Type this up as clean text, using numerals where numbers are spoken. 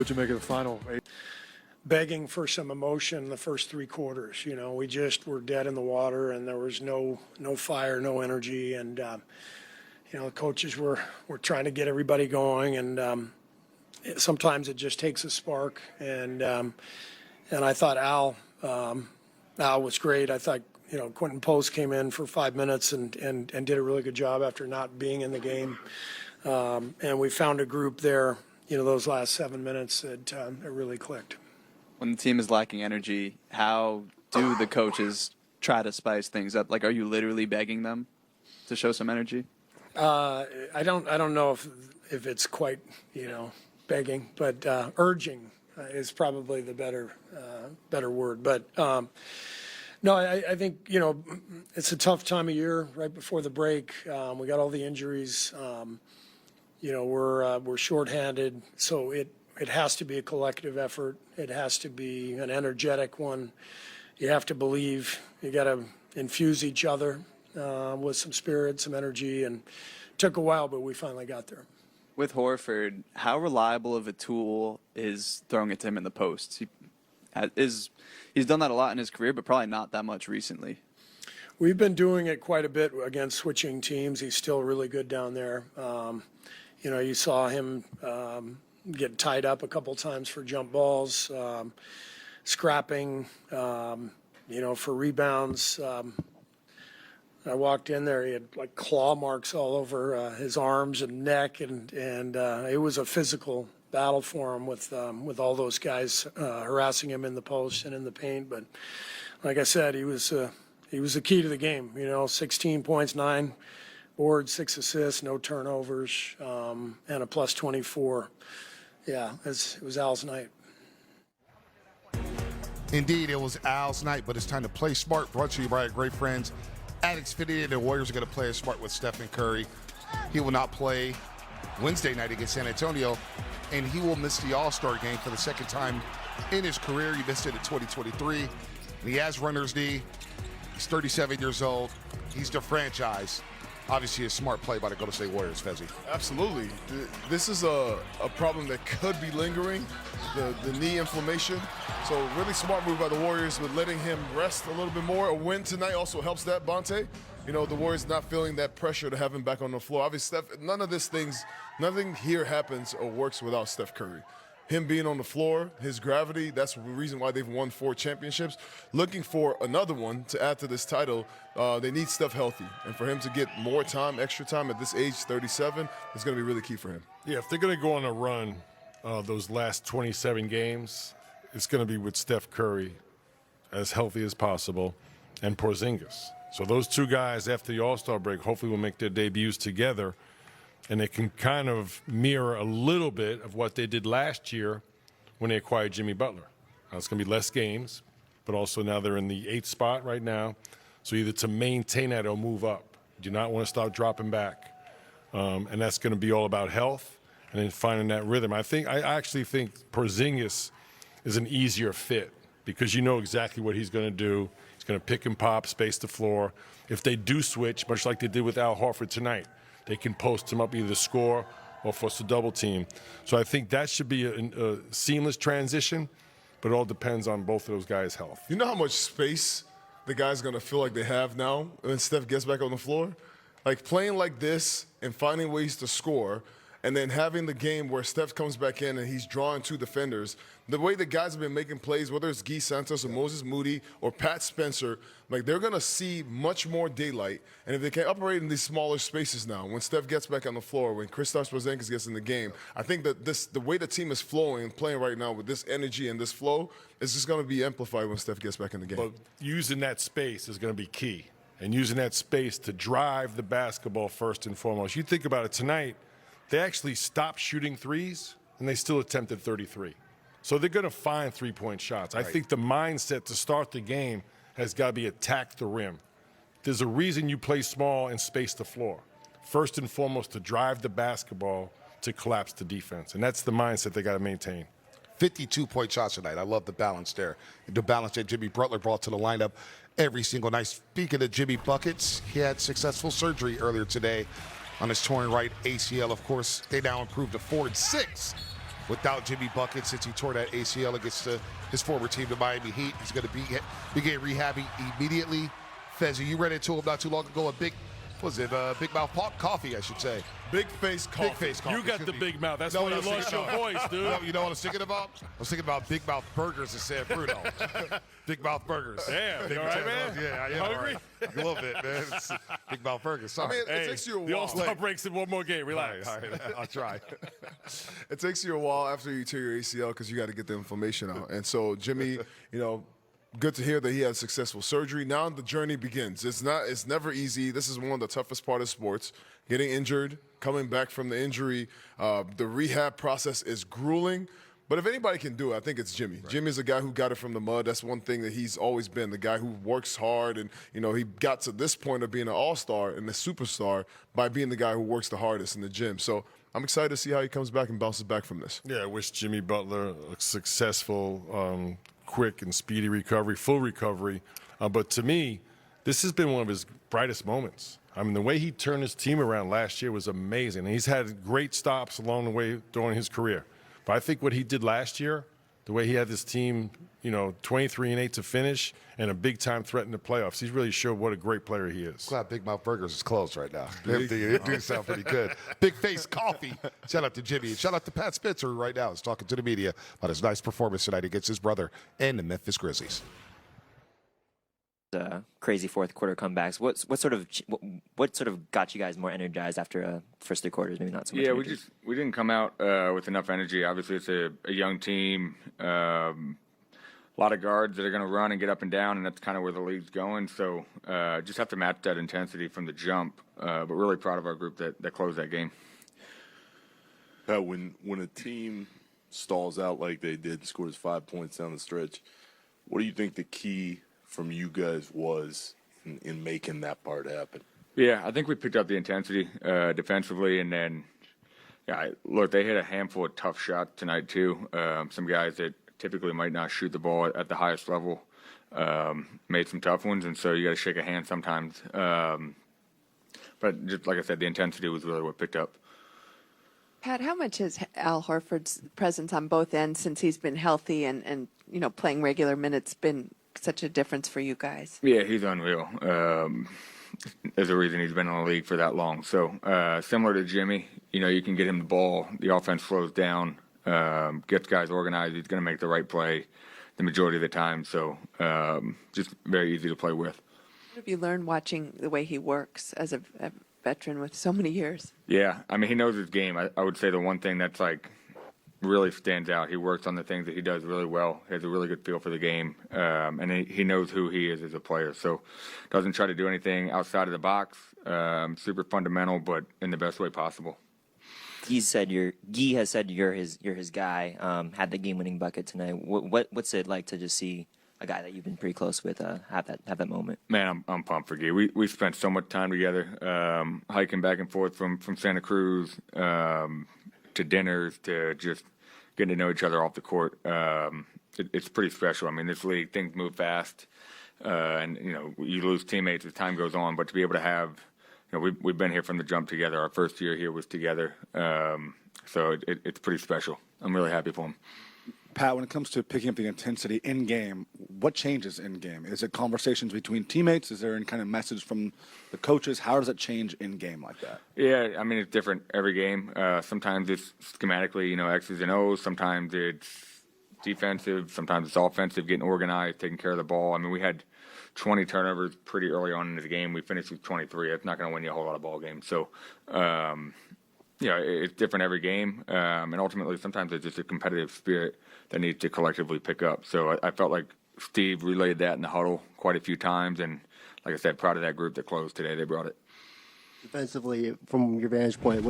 What'd you make of the final? Begging for some emotion the first three quarters. You know, we just were dead in the water, and there was no fire, no energy, and you know, the coaches were trying to get everybody going, and sometimes it just takes a spark. And I thought Al was great. I thought, you know, Quentin Post came in for 5 minutes and did a really good job after not being in the game, and we found a group there. You know, those last 7 minutes that it really clicked. When the team is lacking energy, how do the coaches try to spice things up? Like, are you literally begging them to show some energy? I don't know if it's quite, you know, begging, but urging is probably the better word. But no, I think, you know, it's a tough time of year right before the break. We got all the injuries. You know, we're shorthanded, so it has to be a collective effort. It has to be an energetic one. You have to believe. You got to infuse each other with some spirit, some energy, and it took a while, but we finally got there. With Horford, how reliable of a tool is throwing it to him in the post? He's done that a lot in his career, but probably not that much recently. We've been doing it quite a bit against switching teams. He's still really good down there. You know, you saw him get tied up a couple times for jump balls, scrapping, you know, for rebounds. I walked in there, he had like claw marks all over his arms and neck, and it was a physical battle for him with all those guys harassing him in the post and in the paint. But like I said, he was the key to the game. You know, 16 points, 9 boards, 6 assists, no turnovers, and a plus 24. Yeah, it was Al's night. Indeed, it was Al's night, but it's time to play smart. Brought to you by our great friends at Xfinity. The Warriors are going to play smart with Stephen Curry. He will not play Wednesday night against San Antonio, and he will miss the All-Star game for the second time in his career. He missed it in 2023, and he has runner's knee. He's 37 years old. He's the franchise. Obviously, a smart play by the Golden State Warriors, Fezzi. Absolutely. This is a problem that could be lingering, the knee inflammation. So really smart move by the Warriors with letting him rest a little bit more. A win tonight also helps that, Bonte. You know, the Warriors not feeling that pressure to have him back on the floor. Obviously, nothing here happens or works without Steph Curry. Him being on the floor, his gravity, that's the reason why they've won 4 championships. Looking for another one to add to this title, they need Steph healthy. And for him to get more time, extra time at this age, 37, is going to be really key for him. Yeah, if they're going to go on a run those last 27 games, it's going to be with Steph Curry as healthy as possible and Porzingis. So those two guys after the All-Star break hopefully will make their debuts together, and they can kind of mirror a little bit of what they did last year when they acquired Jimmy Butler. Now, it's going to be less games, but also now they're in the 8th spot right now. So either to maintain that or move up. You do not want to start dropping back. And that's going to be all about health and then finding that rhythm. I actually think Porzingis is an easier fit because you know exactly what he's going to do. He's going to pick and pop, space the floor. If they do switch, much like they did with Al Horford tonight, they can post him up either score or force a double team. So I think that should be a seamless transition, but it all depends on both of those guys' health. You know how much space the guy's going to feel like they have now when Steph gets back on the floor? Like playing like this and finding ways to score, and then having the game where Steph comes back in and he's drawing 2 defenders. The way the guys have been making plays, whether it's Guy Santos or Moses Moody or Pat Spencer, like they're going to see much more daylight. And if they can operate in these smaller spaces now, when Steph gets back on the floor, when Kristaps Porzingis gets in the game, I think that the way the team is flowing and playing right now with this energy and this flow is just going to be amplified when Steph gets back in the game. But using that space is going to be key, and using that space to drive the basketball first and foremost. You think about it tonight, they actually stopped shooting threes, and they still attempted 33. So they're going to find three-point shots. Right. I think the mindset to start the game has got to be attack the rim. There's a reason you play small and space the floor. First and foremost, to drive the basketball to collapse the defense. And that's the mindset they got to maintain. 52-point shots tonight. I love the balance there. The balance that Jimmy Butler brought to the lineup every single night. Speaking of Jimmy Buckets, he had successful surgery earlier today on his torn right ACL. Of course, they now improved to 4-6 without Jimmy Bucket since he tore that ACL against his former team, the Miami Heat. He's going to begin rehabbing immediately. Fezzi, you ran into him not too long ago. Big Mouth Coffee, I should say. Big face coffee. Big face coffee. You got the big mouth. That's No, why what you I was lost your thinking voice, dude. No, you know what I was thinking about? I was thinking about Big Mouth Burgers in San Bruno. Big Mouth Burgers. Damn, Big you all right, Mouth- man? Yeah, I am You all hungry? right. A little bit, man. It's Big Mouth Burgers. I Sorry. mean, it takes you a The while. All-Star breaks in one more game. Relax. All right, I'll try. It takes you a while after you tear your ACL because you got to get the inflammation out. And so Jimmy, good to hear that he had successful surgery. Now the journey begins. It's never easy. This is one of the toughest part of sports. Getting injured, coming back from the injury, the rehab process is grueling. But if anybody can do it, I think it's Jimmy. Right. Jimmy's a guy who got it from the mud. That's one thing that he's always been, the guy who works hard. And, he got to this point of being an all-star and a superstar by being the guy who works the hardest in the gym. So I'm excited to see how he comes back and bounces back from this. Yeah, I wish Jimmy Butler a successful, quick and speedy recovery, full recovery. But to me, this has been one of his brightest moments. I mean, the way he turned his team around last year was amazing. And he's had great stops along the way during his career. But I think what he did last year, the way he had this team, 23-8 to finish and a big-time threat in the playoffs, he's really showed what a great player he is. Glad Big Mouth Burgers is closed right now. They do sound pretty good. Big Face Coffee. Shout out to Jimmy. And shout out to Pat Spencer right now. He's talking to the media about his nice performance tonight against his brother and the Memphis Grizzlies. Crazy fourth quarter comebacks. What sort of got you guys more energized after first three quarters? Maybe not so much. Yeah, we didn't come out with enough energy. Obviously, it's a young team, a lot of guards that are going to run and get up and down, and that's kind of where the league's going. So just have to match that intensity from the jump. But really proud of our group that closed that game. When a team stalls out like they did, scores 5 points down the stretch, what do you think the key from you guys was in making that part happen? Yeah, I think we picked up the intensity defensively, and then, look, they hit a handful of tough shots tonight too. Some guys that typically might not shoot the ball at the highest level made some tough ones, and so you got to shake a hand sometimes. But just like I said, the intensity was really what picked up. Pat, how much has Al Horford's presence on both ends since he's been healthy and playing regular minutes been such a difference for you guys? Yeah, he's unreal. There's a reason he's been in the league for that long. So similar to Jimmy, you can get him the ball, the offense slows down, gets guys organized. He's going to make the right play the majority of the time. So just very easy to play with. What have you learned watching the way he works as a veteran with so many years? Yeah, I mean, he knows his game. I would say the one thing that's really stands out. He works on the things that he does really well. He has a really good feel for the game, and he knows who he is as a player. So doesn't try to do anything outside of the box. Super fundamental, but in the best way possible. Guy has said you're his guy. Had the game-winning bucket tonight. What's it like to just see a guy that you've been pretty close with have that moment? Man, I'm pumped for Guy. We spent so much time together, hiking back and forth from Santa Cruz to dinners to just getting to know each other off the court. It's pretty special. I mean, this league, things move fast, and you lose teammates as time goes on. But to be able to have, we've been here from the jump together. Our first year here was together, so it's pretty special. I'm really happy for him. Pat, when it comes to picking up the intensity in game, what changes in game? Is it conversations between teammates? Is there any kind of message from the coaches? How does it change in game like that? Yeah, I mean, it's different every game. Sometimes it's schematically, X's and O's. Sometimes it's defensive. Sometimes it's offensive, getting organized, taking care of the ball. I mean, we had 20 turnovers pretty early on in the game. We finished with 23. That's not going to win you a whole lot of ball games. So, it's different every game. And ultimately, sometimes it's just a competitive spirit that needs to collectively pick up. So I felt like Steve relayed that in the huddle quite a few times. And like I said, proud of that group that closed today. They brought it. Defensively, from your vantage point,